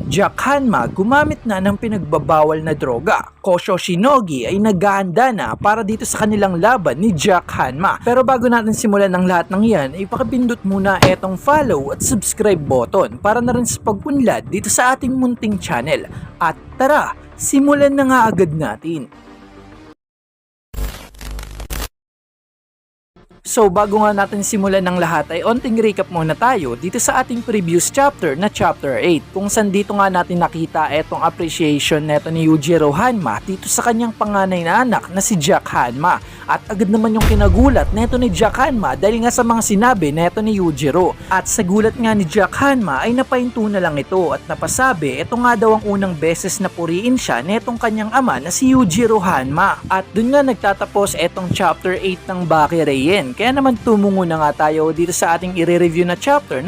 Jack Hanma gumamit na ng pinagbabawal na droga. Kosho Shinogi ay naghahanda na para dito sa kanilang laban ni Jack Hanma. Pero bago natin simulan ang lahat ng yan, ay pakipindot muna etong follow at subscribe button para na rin sa pag-unlad dito sa ating munting channel. At tara, simulan na nga agad natin. So bago nga natin simulan ng lahat ay onting recap muna tayo dito sa ating previous chapter na chapter 8 kung saan dito nga natin nakita etong appreciation neto ni Yujiro Hanma dito sa kanyang panganay na anak na si Jack Hanma. At agad naman yung kinagulat neto ni Jack Hanma dahil nga sa mga sinabi neto ni Yujiro. At sa gulat nga ni Jack Hanma ay napahinto na lang ito at napasabi ito nga daw ang unang beses na puriin siya netong kanyang ama na si Yujiro Hanma. At dun nga nagtatapos etong chapter 8 ng Baki Reien. Kaya naman tumungo na nga tayo dito sa ating i-review na chapter 9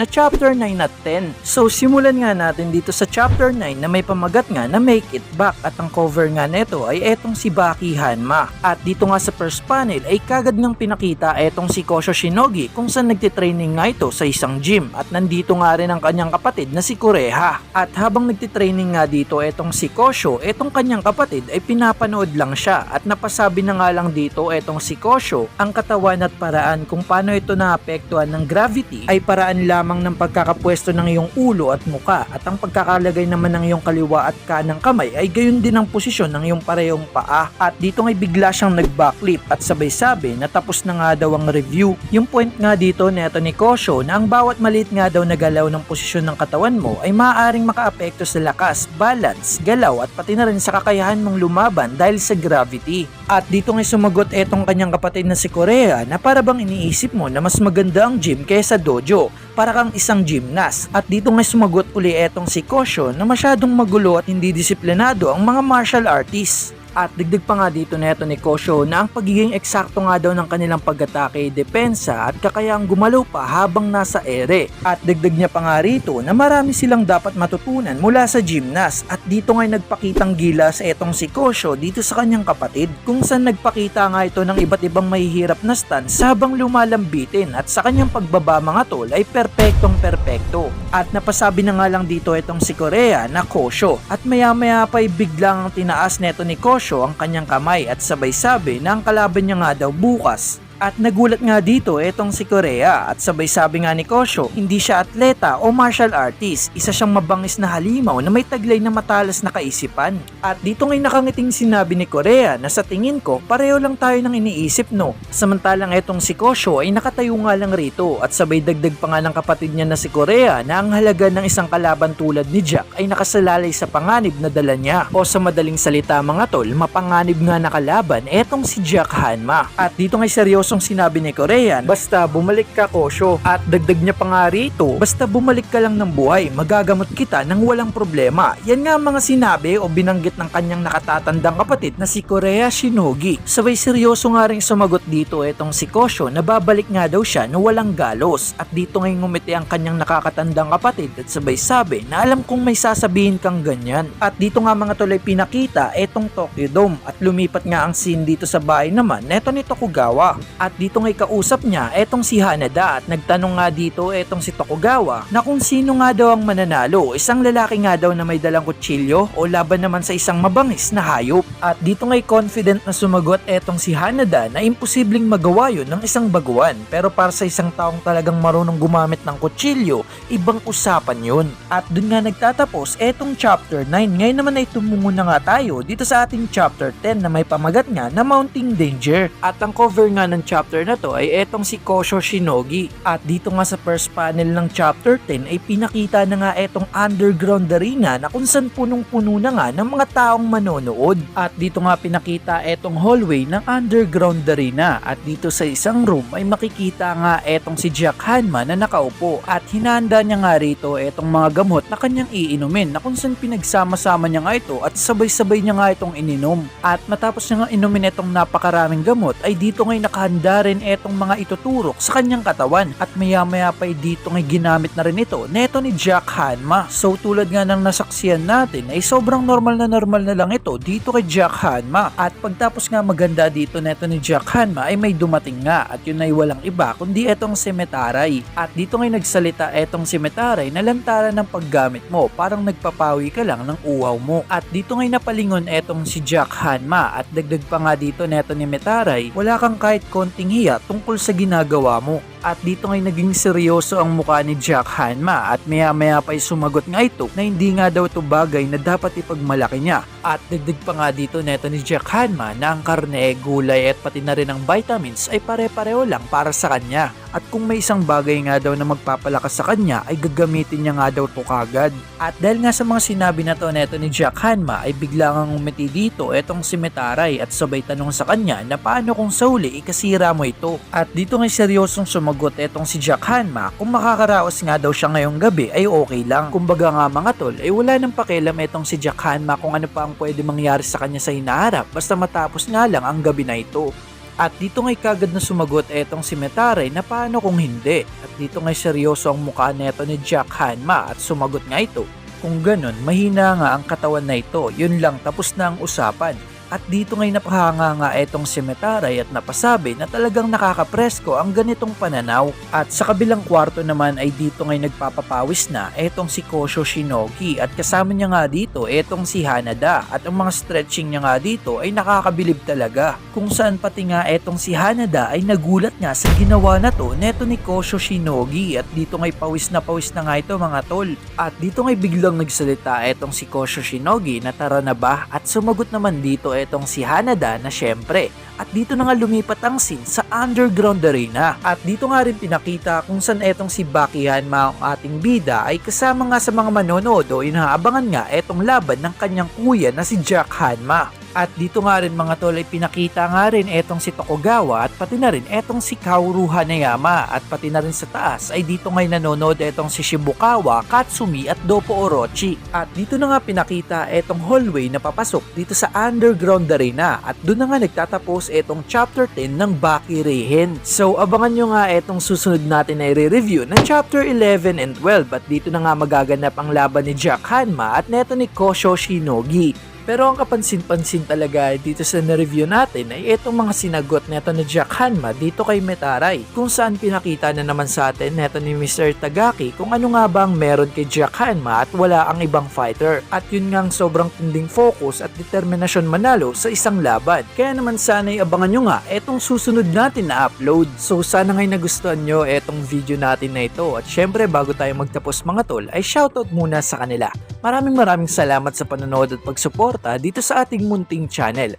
at 10. So simulan nga natin dito sa chapter 9 na may pamagat nga na Make It Back at ang cover nga nito ay etong si Baki Hanma. At dito nga sa first panel ay kagad ngang pinakita etong si Kosho Shinogi kung saan nagtitraining nga ito sa isang gym at nandito nga rin ang kanyang kapatid na si Kureha. At habang nagtitraining nga dito etong si Kosho, etong kanyang kapatid ay pinapanood lang siya at napasabi na nga lang dito etong si Kosho ang katawan at paraan kung paano ito naapektuhan ng gravity ay paraan lamang ng pagkakapwesto ng iyong ulo at muka at ang pagkakalagay naman ng iyong kaliwa at kanang kamay ay gayon din ang posisyon ng iyong parehong paa. At dito ngay bigla siyang nag-backflip at sabay-sabi na tapos na nga daw ang review. Yung point nga dito neto ni Kosho na ang bawat maliit nga daw na galaw ng posisyon ng katawan mo ay maaaring makaapekto sa lakas, balance, galaw at pati na rin sa kakayahan mong lumaban dahil sa gravity. At dito ngay sumagot etong kanyang kapatid na si Kureha na para bang iniisip mo na mas maganda ang gym kaysa dojo, para kang isang gymnast. At dito ngay sumagot uli etong si Kosho na masyadong magulo at hindi disiplinado ang mga martial artists. At dagdag pa nga dito neto ni Kosho na ang pagiging eksakto nga daw ng kanilang pag-atake, depensa at kakayang gumalaw pa habang nasa ere. At dagdag niya pa nga rito na marami silang dapat matutunan mula sa gymnast. At dito nga'y nagpakitang gilas etong si Kosho dito sa kanyang kapatid kung saan nagpakita nga ito ng iba't ibang mahihirap na stance habang lumalambitin at sa kanyang pagbaba mga tol ay perpektong perpekto. At napasabi na nga lang dito etong si Kureha na Kosho at maya maya pa ay biglang tinaas neto ni Kosho ang kanyang kamay at sabay-sabi na ang kalaban niya nga daw bukas. At nagulat nga dito etong si Kureha at sabay-sabi nga ni Kosho, hindi siya atleta o martial artist, isa siyang mabangis na halimaw na may taglay na matalas na kaisipan. At dito ngay nakangiting sinabi ni Kureha na sa tingin ko pareho lang tayo ng iniisip no. Samantalang etong si Kosho ay nakatayo nga lang rito at sabay dagdag pa nga ng kapatid niya na si Kureha na ang halaga ng isang kalaban tulad ni Jack ay nakasalalay sa panganib na dala niya. O sa madaling salita mga tol, mapanganib nga na kalaban etong si Jack Hanma. At dito ngay seryoso sinabi ni Kureha, basta bumalik ka Kosho. At dagdag niya pa nga rito, basta bumalik ka lang ng buhay, magagamot kita ng walang problema. Yan nga mga sinabi o binanggit ng kanyang nakatatandang kapatid na si Kureha Shinogi. Sabay seryoso nga rin sumagot dito etong si Kosho na babalik nga daw siya na walang galos. At dito ngay ngumiti ang kanyang nakakatandang kapatid at sabay sabi na alam kong may sasabihin kang ganyan. At dito nga mga tuloy pinakita etong Tokyo Dome at lumipat nga ang scene dito sa bahay naman neto ni Tokugawa. At dito ngay kausap niya etong si Hanada at nagtanong nga dito etong si Tokugawa na kung sino nga daw ang mananalo, isang lalaki nga daw na may dalang kutsilyo o laban naman sa isang mabangis na hayop. At dito ngay confident na sumagot etong si Hanada na imposibleng magawa yun ng isang baguhan, pero para sa isang taong talagang marunong gumamit ng kutsilyo, ibang usapan yun. At dun nga nagtatapos etong chapter 9. Ngayon naman ay tumungo na nga tayo dito sa ating chapter 10 na may pamagat nga na Mounting Danger. At ang cover nga ng chapter na to ay etong si Kosho Shinogi. At dito nga sa first panel ng chapter 10 ay pinakita na nga etong underground arena na kung saan punong-puno na nga ng mga taong manonood. At dito nga pinakita etong hallway ng underground arena. At dito sa isang room ay makikita nga etong si Jack Hanma na nakaupo at hinanda niya nga rito etong mga gamot na kanyang iinumin na kung saan pinagsama-sama niya nga ito at sabay-sabay niya nga itong ininom. At matapos niya nga inumin itong napakaraming gamot ay dito ngay nakahanda ihanda rin etong mga ituturok sa kanyang katawan at maya-maya pa dito ay ginamit na rin ito neto ni Jack Hanma. So tulad nga ng nasaksiyan natin ay sobrang normal na lang ito dito kay Jack Hanma. At pagtapos nga maganda dito neto ni Jack Hanma ay may dumating nga at yun ay walang iba kundi etong si Metaray. At dito ngay nagsalita etong si Metaray na lantaran ng paggamit mo, parang nagpapawi ka lang ng uhaw mo. At dito ngay napalingon etong si Jack Hanma at dagdag pa nga dito neto ni Metaray, wala kang kahit konting hiya tungkol sa ginagawa mo. At dito ngay naging seryoso ang mukha ni Jack Hanma at maya-maya pa sumagot nga ito na hindi nga daw ito bagay na dapat ipagmalaki niya. At dagdag pa nga dito neto ni Jack Hanma na ang karne, gulay at pati na rin ang vitamins ay pare-pareho lang para sa kanya. At kung may isang bagay nga daw na magpapalakas sa kanya ay gagamitin niya nga daw to kagad. At dahil nga sa mga sinabi na to neto ni Jack Hanma ay bigla ngang umiti dito etong si Metaray at sabay tanong sa kanya na paano kung sa huli ikasira mo ito. At dito ngay seryosong sumagot etong si Jack Hanma kung makakaraos nga daw siya ngayong gabi ay okay lang. Kumbaga nga mga tol ay wala nang pakialam etong si Jack Hanma kung ano pa ang pwede mangyari sa kanya sa hinaharap basta matapos nga lang ang gabi na ito. At dito ngay kagad na sumagot etong si Metaray na paano kung hindi. At dito ngay seryoso ang mukha neto ni Jack Hanma at sumagot nga ito. Kung ganun, mahina nga ang katawan na ito, yun lang tapos na ang usapan. At dito ngay napahanga nga etong si Metaray at napasabi na talagang nakakapresko ang ganitong pananaw. At sa kabilang kwarto naman ay dito ngay nagpapapawis na etong si Kosho Shinogi at kasama niya nga dito etong si Hanada at ang mga stretching niya nga dito ay nakakabilib talaga. Kung saan pati nga etong si Hanada ay nagulat nga sa ginawa na to neto ni Kosho Shinogi at dito ngay pawis na nga ito mga tol. At dito ngay biglang nagsalita etong si Kosho Shinogi na tara na ba at sumagot naman dito etong si Hanada na syempre. At dito na nga lumipat ang scene sa underground arena. At dito nga rin pinakita kung saan etong si Baki Hanma ang ating bida ay kasama nga sa mga manonood o inaabangan nga etong laban ng kanyang kuya na si Jack Hanma. At dito nga rin mga tol ay pinakita nga rin etong si Tokugawa at pati na rin etong si Kaoru Hanayama at pati na rin sa taas ay dito ngay nanonood etong si Shibukawa, Katsumi at Dopo Orochi. At dito na nga pinakita etong hallway na papasok dito sa underground arena at doon na nga nagtatapos etong chapter 10 ng Baki Reihen. So abangan nyo nga etong susunod natin na i-review ng chapter 11 and 12 at dito na nga magaganap ang laban ni Jack Hanma at neto ni Kosho Shinogi. Pero ang kapansin-pansin talaga dito sa na-review natin ay itong mga sinagot neto ni Jack Hanma dito kay Metaray, kung saan pinakita na naman sa atin neto ni Mr. Tagaki kung ano nga bang meron kay Jack Hanma at wala ang ibang fighter. At yun ngang sobrang tinding focus at determinasyon manalo sa isang laban. Kaya naman sana'y abangan nyo nga etong susunod natin na upload. So sana nga'y nagustuhan nyo etong video natin na ito at syempre bago tayo magtapos mga tol ay shoutout muna sa kanila. Maraming salamat sa panonood at pagsuporta dito sa ating munting channel.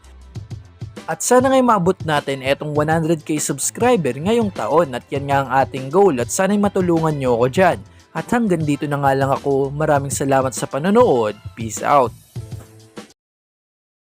At sana nga'y maabot natin etong 100k subscriber ngayong taon at yan nga ang ating goal at sana'y matulungan nyo ako dyan. At hanggang dito na nga lang ako, maraming salamat sa panonood, peace out.